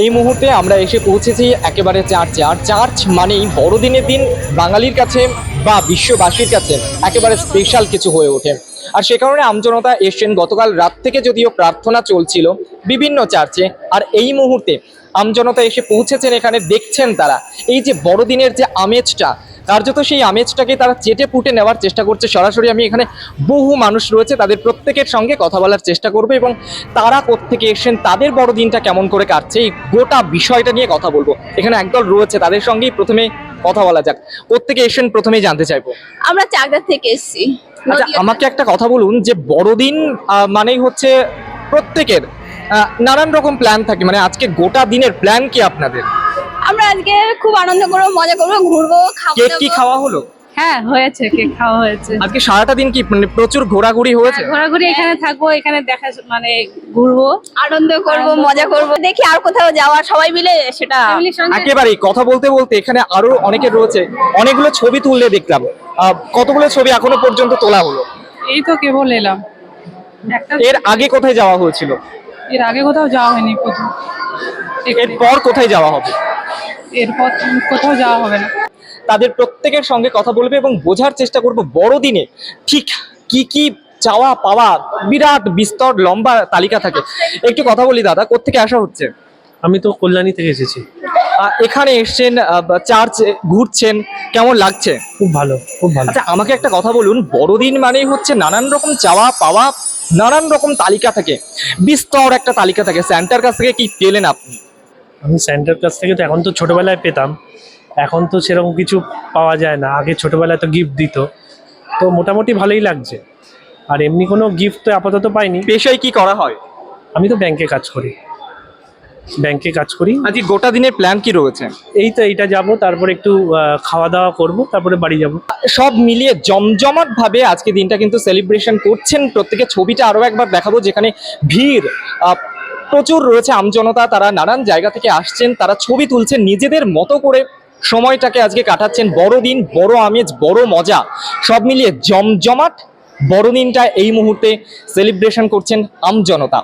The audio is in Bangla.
এই মুহূর্তে আমরা এসে পৌঁছেছি একেবারে চার্চে। আর চার্চ মানেই বড়দিনের দিন বাঙালির কাছে বা বিশ্ববাসীর কাছে একেবারে স্পেশাল কিছু হয়ে ওঠে। আর সে কারণে আমজনতা এসছেন। গতকাল রাত থেকে যদিও প্রার্থনা চলছিল বিভিন্ন চার্চে, আর এই মুহূর্তে আমজনতা এসে পৌঁছেছেন এখানে। দেখছেন তারা এই যে বড়দিনের যে আমেজটা, কার্যত সেই আমেজটাকে তারা চেটে পুটে নেওয়ার চেষ্টা করছে। সরাসরি আমি এখানে বহু মানুষ রয়েছে, তাদের প্রত্যেকের সঙ্গে কথা বলার চেষ্টা করবো এবং তারা কোত্থেকে এসেছেন, তাদের বড়দিনটা কেমন করে কাটছে, এই গোটা বিষয়টা নিয়ে কথা বলবো। এখানে একদল রয়েছে, তাদের সঙ্গেই প্রথমে কথা বলা যাক। কোত্থেকে এসেছেন প্রথমেই জানতে চাইবো। আমরা চাকদা থেকে এসেছি। আচ্ছা, আমাকে একটা কথা বলুন, যে বড়দিন মানেই হচ্ছে প্রত্যেকের নানান রকম প্ল্যান থাকে, মানে আজকে গোটা দিনের প্ল্যান কি আপনাদের? আমরা আজকে খুব আনন্দ করবো, মজা করবো, ঘুরবো, খাবো কেক কি দাবো। খাওয়া হলো? হ্যাঁ হয়েছে, কেক খাওয়া হয়েছে। আজকে সারাটা দিন কি মানে প্রচুর ঘোরাঘুরি হয়েছে? ঘোরাঘুরি, এখানে থাকবো, এখানে দেখা মানে ঘুরবো, আনন্দ করবো, মজা করবো, দেখি আর কোথাও যাওয়া সবাই মিলে সেটা। ফ্যামিলির সঙ্গে। একেবারেই কথা বলতে বলতে এখানে আরো অনেকে রয়েছে, অনেকগুলো ছবি তুললে দেখলাম। কতগুলো ছবি এখনো পর্যন্ত তোলা হলো? এই তো কেবল এলাম একটা। এর আগে কোথায় যাওয়া হয়েছিল? এর আগে কোথাও যাওয়া হয়নি, প্রথম। এরপর কোথায় যাওয়া হবে? এরপর কোথাও যাওয়া হবে না। তাদের প্রত্যেকের সঙ্গে কথা বলবে এবং বোঝার চেষ্টা করব বড়দিনে ঠিক কি কি চাওয়া পাওয়া। বিরাট বিস্তর লম্বা তালিকা থাকে। একটু কথা বলি দাদা, কোত্থেকে আসা হচ্ছে? আমি তো কল্যাণী থেকে এসেছি। এখানে এসছেন, চার্চ ঘুরছেন, কেমন লাগছে? খুব ভালো, খুব ভালো। আচ্ছা, আমাকে একটা কথা বলুন, বড়দিন মানেই হচ্ছে নানান রকম চাওয়া পাওয়া, নানান রকম তালিকা থাকে, বিস্তর একটা তালিকা থাকে। স্যান্টার কাছ থেকে কি পেলেন আপনি? আমি স্যান্টার কাছ থেকে তো এখন তো ছোটবেলায় পেতাম, এখন তো সেরকম কিছু পাওয়া যায় না। আগে ছোটবেলায় তো গিফট দিত, তো মোটামুটি ভালোই লাগছে। আর এমনি কোনো গিফট তো আপাতত পাইনি। পেশায় কি করা হয়? আমি তো ব্যাংকে কাজ করি, ব্যাংকে কাজ করি। আজকে গোটা দিনের প্ল্যান কি রয়েছে? এই তো এইটা যাব, তারপরে একটু খাওয়া দাওয়া করব, তারপরে বাড়ি যাব। সব মিলিয়ে জমজমাট ভাবে আজকে দিনটা কিন্তু সেলিব্রেশন করছেন প্রত্যেকে। ছবিটা আরো একবার দেখাবো, যেখানে ভিড় প্রচুর রয়েছে আমজনতা। তারা নানান জায়গা থেকে আসছেন, তারা ছবি তুলছেন, নিজেদের মতো করে সময়টাকে আজকে কাটাচ্ছেন। বড়দিন, বড় আমেজ, বড় মজা, সব মিলিয়ে জমজমাট বড়দিনটা এই মুহূর্তে সেলিব্রেশন করছেন আমজনতা।